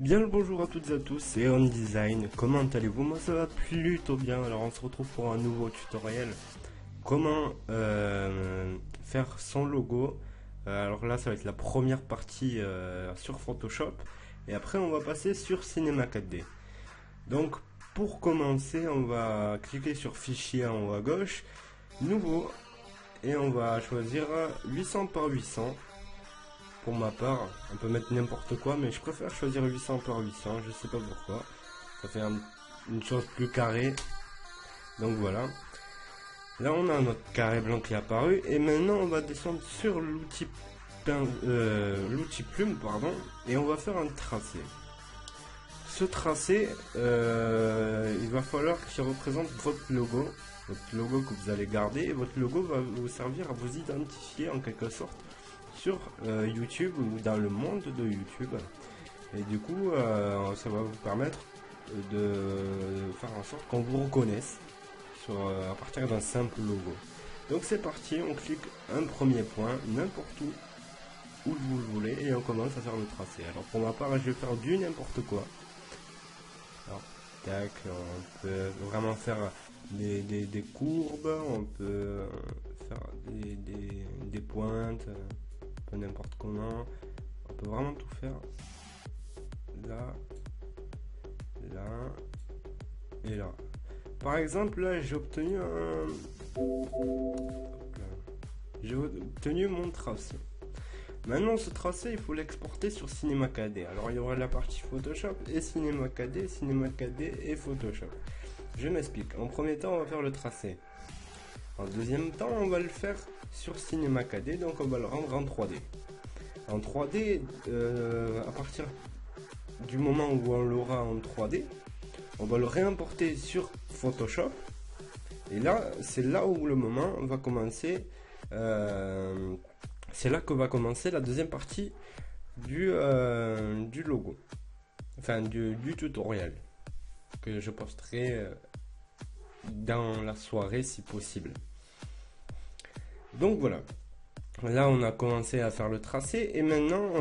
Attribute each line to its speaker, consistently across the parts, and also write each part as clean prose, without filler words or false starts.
Speaker 1: Bien le bonjour à toutes et à tous, c'est On Design. Comment allez-vous? Moi ça va plutôt bien. Alors on se retrouve pour un nouveau tutoriel. Comment faire son logo. Alors là ça va être la première partie sur Photoshop. Et après on va passer sur Cinema 4D. Donc pour commencer on va cliquer sur Fichier en haut à gauche, Nouveau. Et on va choisir 800 par 800. Pour ma part, on peut mettre n'importe quoi, mais je préfère choisir 800 par 800, je sais pas pourquoi. Ça fait une chose plus carrée. Donc voilà. Là on a notre carré blanc qui est apparu. Et maintenant on va descendre sur l'outil plume, pardon, et on va faire un tracé. Ce tracé, il va falloir qu'il représente votre logo que vous allez garder. Et votre logo va vous servir à vous identifier en quelque sorte sur YouTube ou dans le monde de YouTube. Et du coup ça va vous permettre de faire en sorte qu'on vous reconnaisse à partir d'un simple logo. Donc c'est parti, on clique un premier point n'importe où vous le voulez et on commence à faire le tracé. Alors pour ma part je vais faire du n'importe quoi. Alors tac, on peut vraiment faire des courbes, on peut faire des pointes, n'importe comment, on peut vraiment tout faire. Là, là et là. Par exemple, là j'ai obtenu mon tracé. Maintenant ce tracé il faut l'exporter sur Cinema 4D. Alors il y aura la partie Photoshop et Cinema 4D et Photoshop. Je m'explique. En premier temps on va faire le tracé. En deuxième temps on va le faire sur Cinema 4D, donc on va le rendre en 3D. En 3D, à partir du moment où on l'aura en 3D, on va le réimporter sur Photoshop. Et là, c'est là où le moment va commencer. C'est là que va commencer la deuxième partie du logo. Enfin, du tutoriel. Que je posterai dans la soirée si possible. Donc voilà. Là, on a commencé à faire le tracé et maintenant,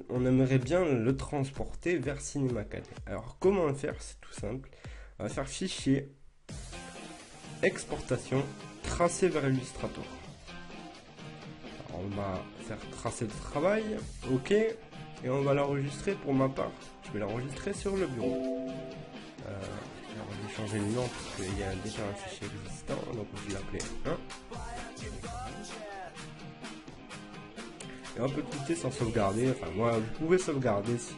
Speaker 1: on aimerait bien le transporter vers Cinema 4D. Alors, comment le faire? C'est tout simple. On va faire Fichier, Exportation, Tracé vers Illustrator. Alors, on va faire Tracé de travail, OK, et on va l'enregistrer pour ma part. Je vais l'enregistrer sur le bureau. Alors, je vais changer le nom parce qu'il y a déjà un fichier existant, donc je vais l'appeler 1. Et on peut quitter sans sauvegarder. Enfin, moi, vous pouvez sauvegarder si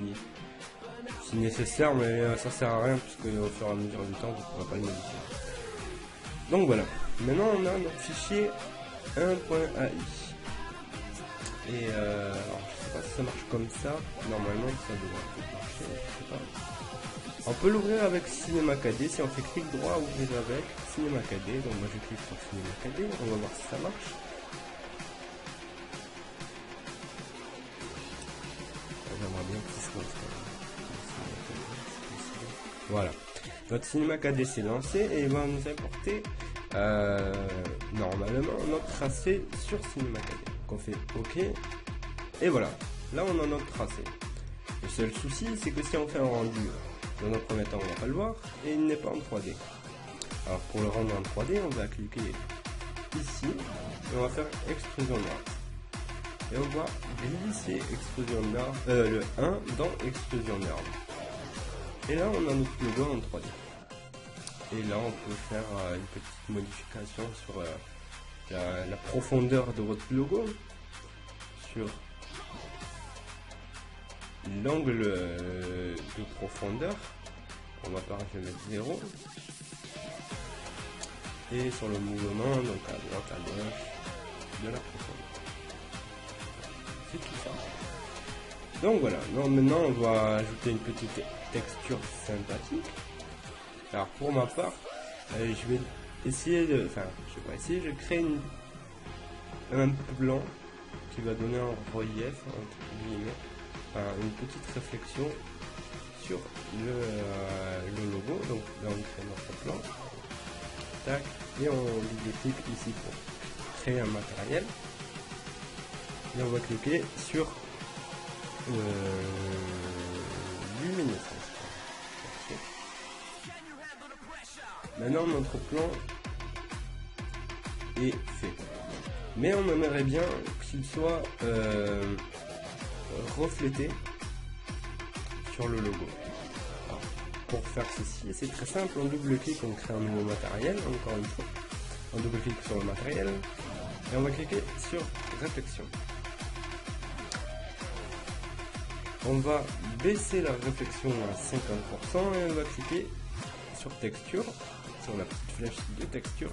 Speaker 1: nécessaire, mais ça sert à rien puisque au fur et à mesure du temps, vous ne pourrez pas le modifier. Donc voilà. Maintenant, on a notre fichier 1.ai. Et alors, je sais pas si ça marche comme ça. Normalement, ça devrait marcher. Je sais pas. On peut l'ouvrir avec Cinema 4D. Si on fait clic droit, ouvrir avec Cinema 4D. Donc moi, je clique sur Cinema 4D. On va voir si ça marche. J'aimerais bien qu'il se lance. Voilà. Notre Cinema 4D s'est lancé et il va nous importer normalement notre tracé sur Cinema 4D. Donc on fait OK. Et voilà. Là on a notre tracé. Le seul souci c'est que si on fait un rendu dans un premier temps on va pas le voir et il n'est pas en 3D. Alors pour le rendre en 3D on va cliquer ici et on va faire extrusion nord. Et on va glisser Extrusion Nord, le 1 dans Extrusion Nord. Et là on a notre logo en 3D. Et là on peut faire une petite modification sur la profondeur de votre logo. Sur l'angle de profondeur. Pour ma part je vais mettre 0. Et sur le mouvement, donc à droite à gauche de la profondeur. Tout ça. Donc voilà, maintenant on va ajouter une petite texture sympathique. Alors pour ma part, je vais essayer de créer un blanc qui va donner un relief, entre guillemets, une petite réflexion sur le logo. Donc là on crée notre plan. Tac, et on double-clique ici pour créer un matériel. Et on va cliquer sur connaissance. Maintenant notre plan est fait. Mais on aimerait bien qu'il soit reflété sur le logo. Alors, pour faire ceci, c'est très simple, on double-clique, on crée un nouveau matériel, encore une fois. On double-clique sur le matériel et on va cliquer sur réflexion. On va baisser la réflexion à 50% et on va cliquer sur texture, sur la petite flèche de texture,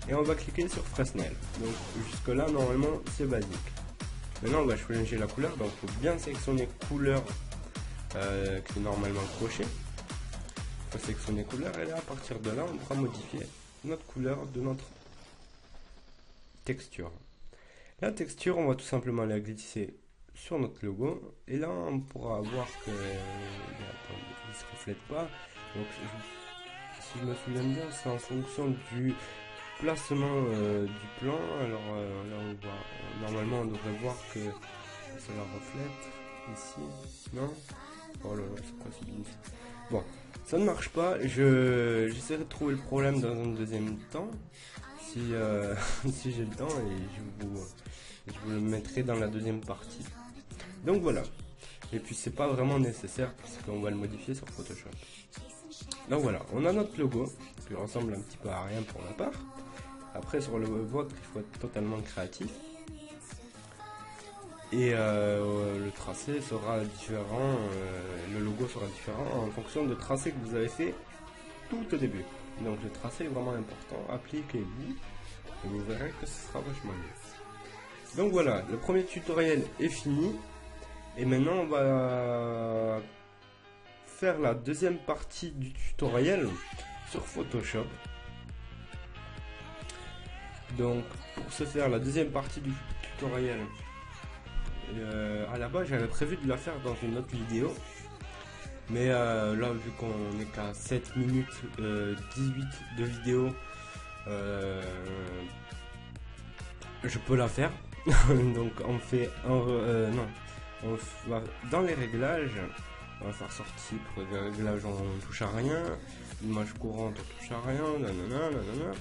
Speaker 1: et on va cliquer sur Fresnel. Donc jusque là normalement c'est basique. Maintenant on va changer la couleur, donc il faut bien sélectionner couleur qui est normalement coché. Il faut sélectionner couleur et là à partir de là on pourra modifier notre couleur de notre texture. La texture on va tout simplement la glisser sur notre logo et là on pourra voir que il se reflète pas. Donc si je me souviens bien, c'est en fonction du placement du plan. Alors là on voit, normalement on devrait voir que cela reflète ici, non? Oh là là, c'est quoi ce bins? Bon, ça ne marche pas. J'essaierai de trouver le problème dans un deuxième temps si, si j'ai le temps, et je vous le mettrai dans la deuxième partie. Donc voilà. Et puis c'est pas vraiment nécessaire parce qu'on va le modifier sur Photoshop. Donc voilà, on a notre logo qui ressemble un petit peu à rien pour ma part. Après sur le vôtre, il faut être totalement créatif. Et le tracé sera différent, le logo sera différent en fonction du tracé que vous avez fait tout au début. Donc le tracé est vraiment important, appliquez-vous et vous verrez que ce sera vachement mieux. Donc voilà, le premier tutoriel est fini. Et maintenant on va faire la deuxième partie du tutoriel sur Photoshop. Donc pour ce faire, la deuxième partie du tutoriel, à la base j'avais prévu de la faire dans une autre vidéo, mais là vu qu'on est qu'à 7 minutes 18 de vidéo, je peux la faire. Donc on fait non, on va dans les réglages, on va faire sortie, pour les réglages on touche à rien, image courante on touche à rien, nanana, nanana.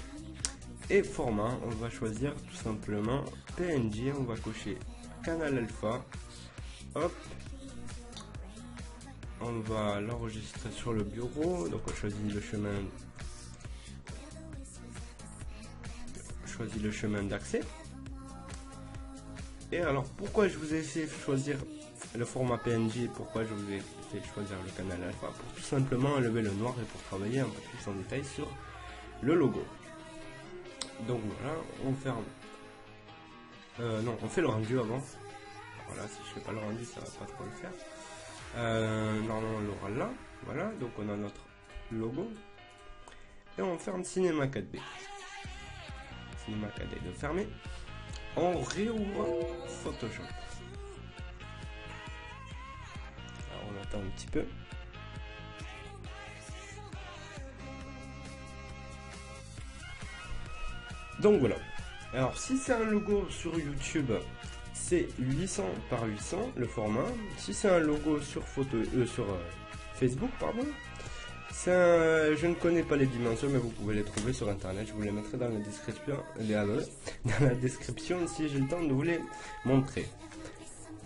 Speaker 1: Et format, on va choisir tout simplement PNG, on va cocher canal alpha, hop, on va l'enregistrer sur le bureau, donc on choisit le chemin d'accès. Et alors pourquoi je vous ai fait choisir le format PNG, pourquoi je vous ai fait choisir le canal alpha, pour tout simplement enlever le noir et pour travailler un peu plus en détail sur le logo. Donc voilà, on ferme. Non, on fait le rendu avant. Voilà, si je fais pas le rendu, ça va pas trop le faire. Normalement, on l'aura là. Voilà, donc on a notre logo. Et on ferme Cinema 4D. Cinema 4D de fermer. On réouvre Photoshop. Alors on attend un petit peu. Donc voilà. Alors si c'est un logo sur YouTube, c'est 800 par 800 le format. Si c'est un logo sur Facebook, pardon, je ne connais pas les dimensions, mais vous pouvez les trouver sur internet. Je vous les mettrai dans la description, si j'ai le temps de vous les montrer.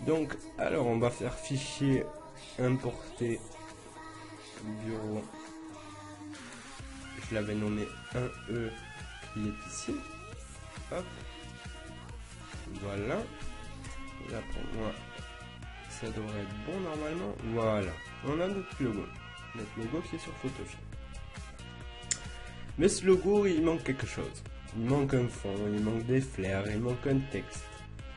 Speaker 1: Donc alors on va faire fichier importer bureau. Je l'avais nommé 1E qui est ici. Hop. Voilà. Là pour moi ça devrait être bon normalement. Voilà. On a notre logo. Notre logo qui est sur Photoshop. Mais ce logo il manque quelque chose. Il manque un fond, il manque des flares, il manque un texte.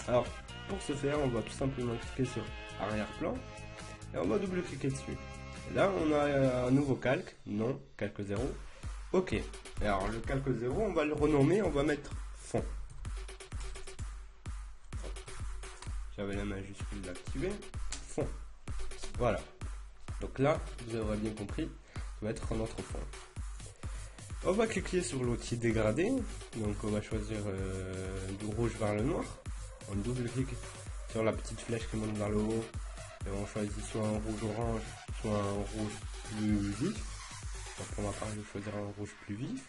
Speaker 1: Alors pour ce faire on va tout simplement cliquer sur arrière-plan et on va double cliquer dessus. Là on a un nouveau calque. Non, calque 0. Ok. Alors le calque 0 on va le renommer, on va mettre fond. J'avais la majuscule activée. Fond. Voilà. Donc là, vous aurez bien compris, on va mettre notre fond. On va cliquer sur l'outil dégradé. Donc on va choisir du rouge vers le noir. On double-clique sur la petite flèche qui monte vers le haut. Et on choisit soit un rouge orange, soit un rouge plus vif. Donc pour ma part, je vais choisir un rouge plus vif.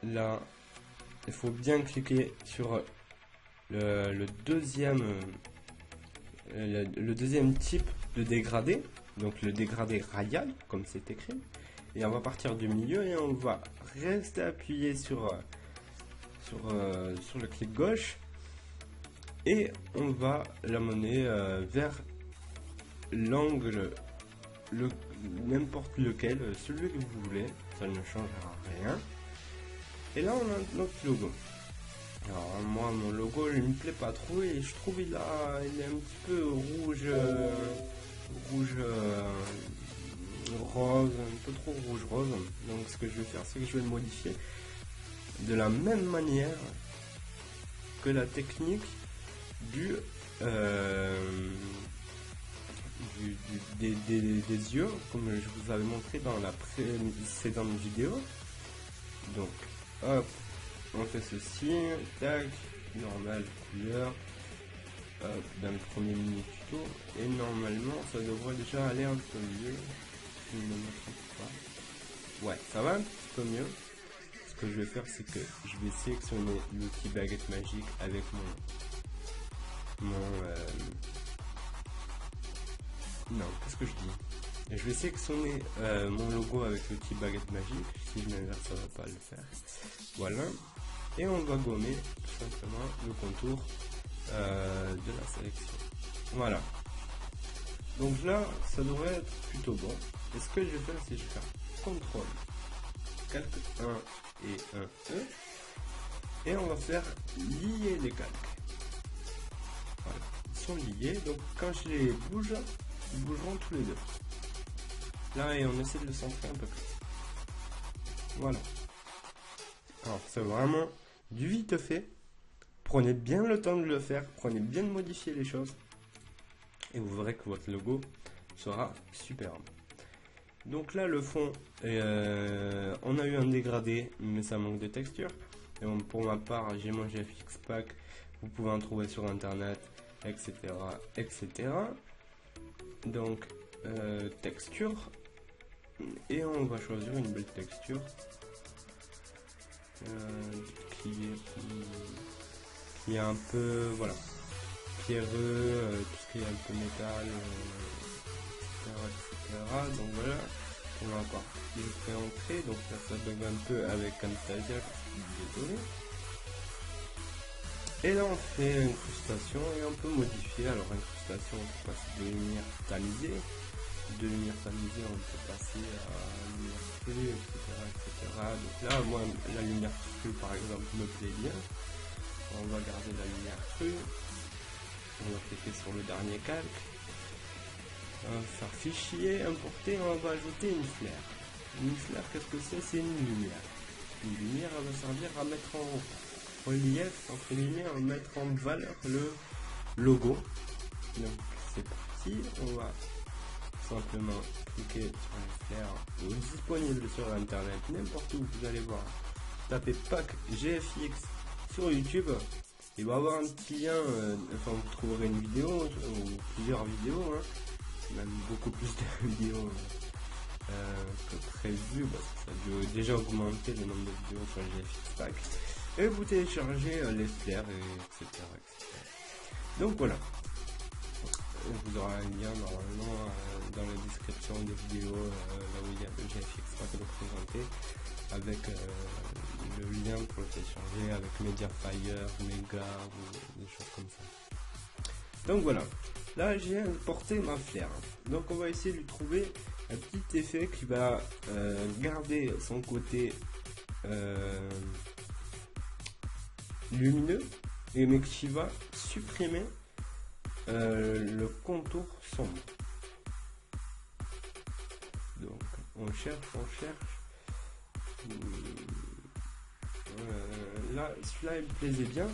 Speaker 1: Là, il faut bien cliquer sur le deuxième type de dégradé, donc le dégradé radial, comme c'est écrit. Et on va partir du milieu et on va rester appuyé sur le clic gauche. Et on va l'amener vers l'angle, n'importe lequel, celui que vous voulez, ça ne changera rien. Et là on a notre logo. Alors moi mon logo il me plaît pas trop et je trouve il est un petit peu rouge, rose, un peu trop rouge rose. Donc ce que je vais faire c'est que je vais le modifier de la même manière que la technique des yeux, comme je vous avais montré dans la précédente vidéo. Donc hop, on fait ceci, tac, normal, couleur, hop, dans le premier mini tuto, et normalement ça devrait déjà aller un peu mieux, si je ne me trompe pas. Ouais, ça va un petit peu mieux. Ce que je vais faire c'est que je vais sélectionner l'outil baguette magique avec non, qu'est-ce que je dis? Je vais sélectionner mon logo avec l'outil baguette magique. Si je m'inverse, ça va pas le faire. Voilà. Et on va gommer tout simplement le contour de la sélection. Voilà. Donc là, ça devrait être plutôt bon. Et ce que je vais faire, c'est que je vais faire CTRL, calque 1 et 1E. Et on va faire lier les calques. Voilà. Ils sont liés. Donc quand je les bouge, ils bougeront tous les deux. Là, et on essaie de le centrer un peu plus. Voilà. Alors, c'est vraiment du vite fait. Prenez bien le temps de le faire. Prenez bien de modifier les choses. Et vous verrez que votre logo sera superbe. Donc là, le fond, on a eu un dégradé, mais ça manque de texture. Et bon, pour ma part, j'ai mon GFX Pack. Vous pouvez en trouver sur internet, etc. etc. Donc, texture. Et on va choisir une belle texture qui est un peu, voilà, pierreux, tout ce qui est un peu métal, etc. Donc voilà, on va voir. Je fais entrer, donc là ça bug un peu avec Camtasia, désolé. Et là on fait incrustation et on peut modifier. Alors incrustation, on peut passer de lumière tamisée. De lumière tamisée, on peut passer à lumière crue, etc. Donc là, moi, la lumière crue, par exemple, me plaît bien. On va garder la lumière crue. On va cliquer sur le dernier calque. On va faire fichier, importer, on va ajouter une flare. Une flare, qu'est-ce que c'est? C'est une lumière. Une lumière, elle va servir à mettre en relief, entre guillemets, à mettre en valeur le logo. Donc, c'est parti. On va simplement cliquer sur une flare disponible sur internet, n'importe où vous allez voir. Tapez pack GFX sur YouTube, il va y avoir un petit lien, enfin vous trouverez une vidéo ou plusieurs vidéos, hein, même beaucoup plus de vidéos que prévu, parce que ça a déjà augmenté le nombre de vidéos sur le GFX Pack. Et vous téléchargez les flares, etc. Donc voilà. Vous aurez un lien normalement dans la description des vidéos, là où il y a le GFX Pack représenté, avec le lien pour le télécharger avec Mediafire, Mega ou des choses comme ça. Donc voilà, là j'ai importé ma flare. Donc on va essayer de lui trouver un petit effet qui va garder son côté lumineux, mais qui va supprimer le contour sombre. Donc on cherche. Là, celui-là il me plaisait bien.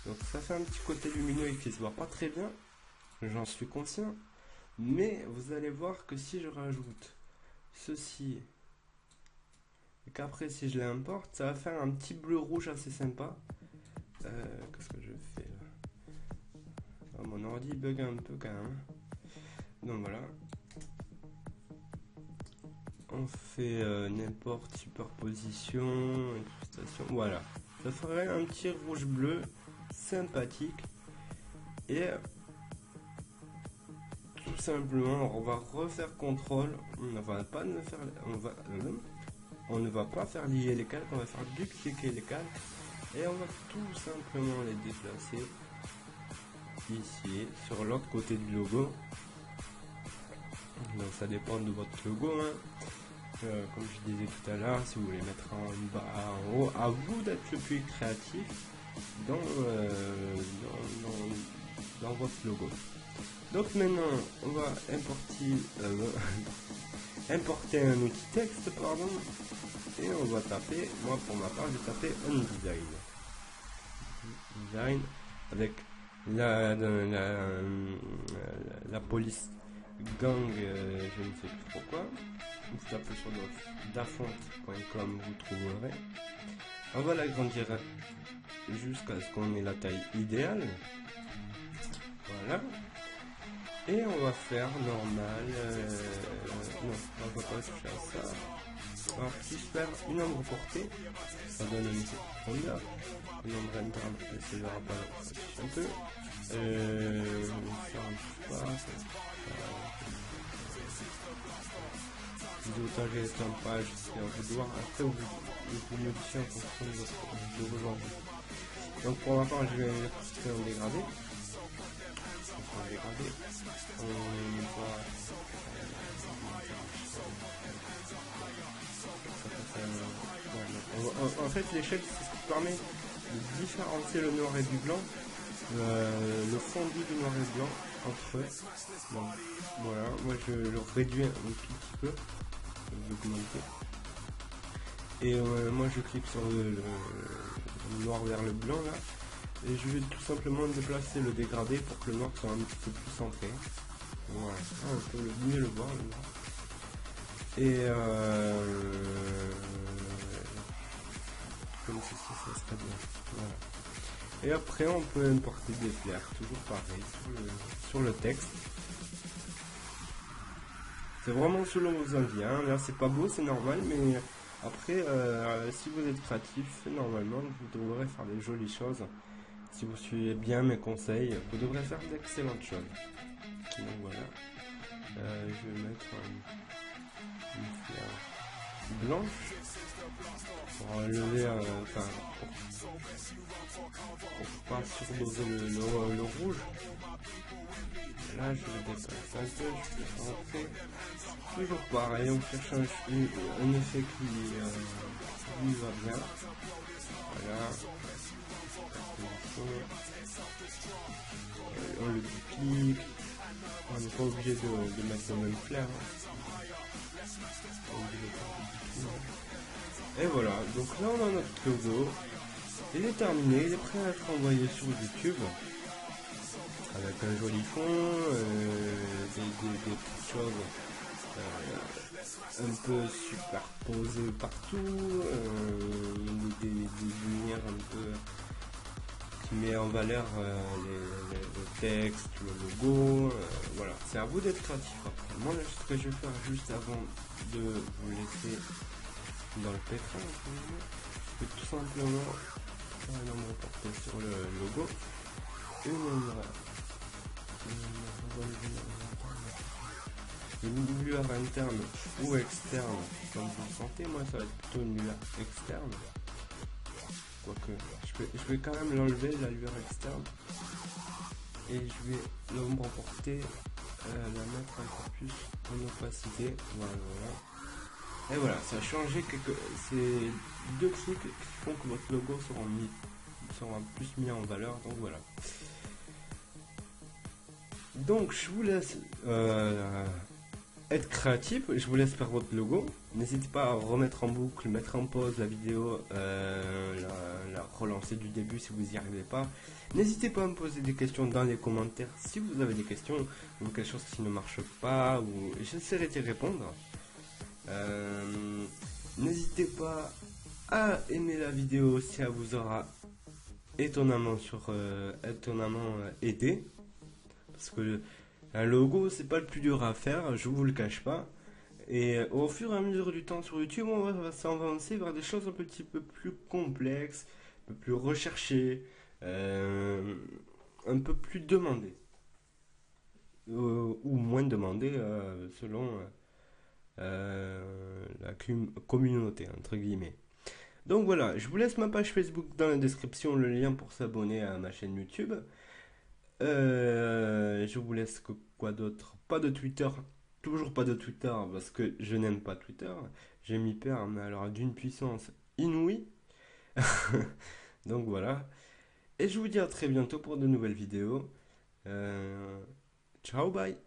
Speaker 1: Donc ça fait un petit côté lumineux et qui se voit pas très bien. J'en suis conscient. Mais vous allez voir que si je rajoute ceci et qu'après si je l'importe, ça va faire un petit bleu rouge assez sympa. Qu'est-ce que je fais là? Mon ordi bug un peu quand même. Donc voilà. on fait n'importe superposition, incrustation, voilà. Ça ferait un petit rouge bleu sympathique. Et tout simplement, on va refaire contrôle. On ne va pas ne faire, on ne va pas faire lier les calques, on va faire dupliquer les calques et on va tout simplement les déplacer ici sur l'autre côté du logo. Donc ça dépend de votre logo, hein. Comme je disais tout à l'heure, si vous voulez mettre en bas, en haut, à vous d'être le plus créatif dans votre logo. Donc maintenant on va importer un outil texte, pardon, et on va taper, moi pour ma part j'ai tapé design avec la police gang, je ne sais plus trop quoi. Vous tapez sur dafont.com, vous trouverez. On va l'agrandir jusqu'à ce qu'on ait la taille idéale. Voilà. Et on va faire normal. Non, on va pas toucher à ça. Alors, si je perds une ombre portée, ça donne une profondeur. Une ombre interne, c'est le rapport un peu. Pilotage et estampage, c'est à vous de voir. Après, vous modifiez en fonction de vos envies. Donc, pour ma part, je vais faire un dégradé. En fait, l'échelle, c'est ce qui permet de différencier le noir et du blanc, le fondu du noir et blanc entre eux. Donc, voilà, moi je le réduis un tout petit peu, d'augmenter. Et moi je clique sur le noir vers le blanc là, et je vais tout simplement déplacer le dégradé pour que le noir soit un petit peu plus centré. Voilà, on peut mieux le voir le noir. Et comme ceci, ça serait bien. Voilà. Et après, on peut importer des flares, toujours pareil, sur le texte. C'est vraiment selon vos envies, hein. Là, c'est pas beau, c'est normal, mais après, si vous êtes créatif, normalement, vous devrez faire des jolies choses. Si vous suivez bien mes conseils, vous devrez faire d'excellentes choses. Donc voilà. Je vais mettre une fleur blanche pour enlever, pour pas surdoser le rouge. Là, je vais dépasser un peu, je vais rentrer. Toujours pareil, on cherche un effet qui lui va bien. Voilà. On le duplique. On n'est pas obligé de mettre le même flair. Et voilà, donc là on a notre logo. Il est terminé, il est prêt à être envoyé sur YouTube. Avec un joli fond, des petites choses un peu superposées partout, des lumières un peu qui met en valeur le texte, le logo, voilà, c'est à vous d'être créatif après. Moi là, ce que je vais faire juste avant de vous laisser dans le pétrin, je vais tout simplement faire un nombre porté sur le logo, une lueur interne ou externe, comme vous le sentez. Moi ça va être plutôt une lueur externe, quoique je vais quand même l'enlever, la lueur externe, et je vais l'ombre portée, la mettre encore plus en opacité. Voilà. Et voilà, ça a changé c'est deux trucs qui font que votre logo sera plus mis en valeur. Donc voilà. Donc je vous laisse être créatif, je vous laisse faire votre logo. N'hésitez pas à remettre en boucle, mettre en pause la vidéo, la relancer du début si vous n'y arrivez pas. N'hésitez pas à me poser des questions dans les commentaires si vous avez des questions ou quelque chose qui ne marche pas, ou j'essaierai d'y répondre. N'hésitez pas à aimer la vidéo si elle vous aura étonnamment aidé, parce que un logo c'est pas le plus dur à faire, je vous le cache pas, Et au fur et à mesure du temps sur YouTube, va s'avancer vers des choses un petit peu plus complexes, un peu plus recherchées, euh, un peu plus demandées. Ou moins demandées selon la communauté, entre guillemets. Donc voilà, je vous laisse ma page Facebook dans la description, le lien pour s'abonner à ma chaîne YouTube. Je vous laisse quoi d'autre? Pas de Twitter. Toujours pas de Twitter parce que je n'aime pas Twitter. J'ai mis peur, mais alors d'une puissance inouïe. Donc voilà. Et je vous dis à très bientôt pour de nouvelles vidéos. Euh, Ciao, bye.